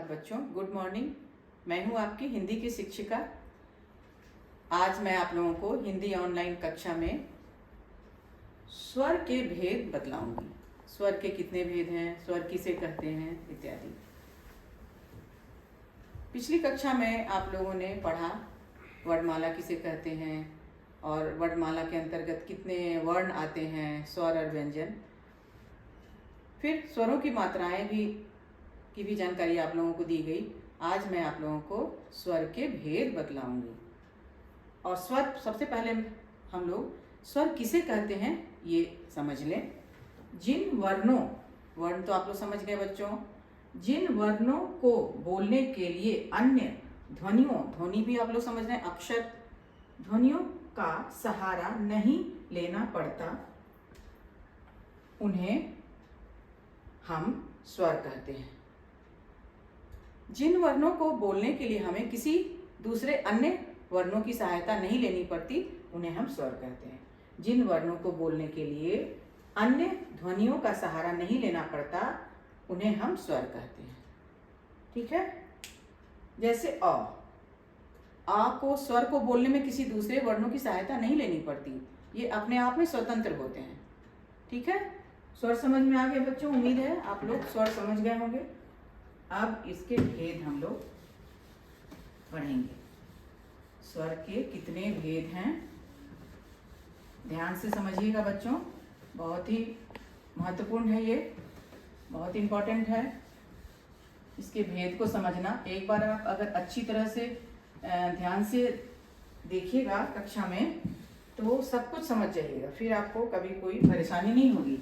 नमस्कार बच्चों, good morning. मैं हूं आपकी हिंदी की शिक्षिका। आज मैं आप लोगों को हिंदी ऑनलाइन कक्षा में स्वर के भेद बतलाऊंगी। स्वर के कितने भेद हैं, स्वर किसे कहते हैं इत्यादि। पिछली कक्षा में आप लोगों ने पढ़ा वर्णमाला किसे कहते हैं और वर्णमाला के अंतर्गत कितने वर्ण आते हैं, स्वर और व्यंजन। फिर स्वरों की मात्राएं की भी जानकारी आप लोगों को दी गई। आज मैं आप लोगों को स्वर के भेद बतलाऊंगी। और स्वर, सबसे पहले हम लोग स्वर किसे कहते हैं ये समझ लें। जिन वर्णों, वर्ण तो आप लोग समझ गए बच्चों, जिन वर्णों को बोलने के लिए अन्य ध्वनियों, ध्वनि भी आप लोग समझ रहे हैं, अक्षर ध्वनियों का सहारा नहीं लेना पड़ता, उन्हें हम स्वर कहते हैं। जिन वर्णों को बोलने के लिए हमें किसी दूसरे अन्य वर्णों की सहायता नहीं लेनी पड़ती, उन्हें हम स्वर कहते हैं। जिन वर्णों को बोलने के लिए अन्य ध्वनियों का सहारा नहीं लेना पड़ता, उन्हें हम स्वर कहते हैं। ठीक है। जैसे आ को, स्वर को बोलने में किसी दूसरे वर्णों की सहायता नहीं लेनी पड़ती, ये अपने आप में स्वतंत्र होते हैं। ठीक है। स्वर समझ में आ गए बच्चों? उम्मीद है आप लोग स्वर समझ गए होंगे। अब इसके भेद हम लोग पढ़ेंगे। स्वर के कितने भेद हैं, ध्यान से समझिएगा बच्चों, बहुत ही महत्वपूर्ण है, ये बहुत इम्पोर्टेंट है इसके भेद को समझना। एक बार आप अगर अच्छी तरह से ध्यान से देखिएगा कक्षा में, तो सब कुछ समझ जाइएगा। फिर आपको कभी कोई परेशानी नहीं होगी।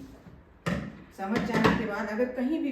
समझ जाने के बाद अगर कहीं भी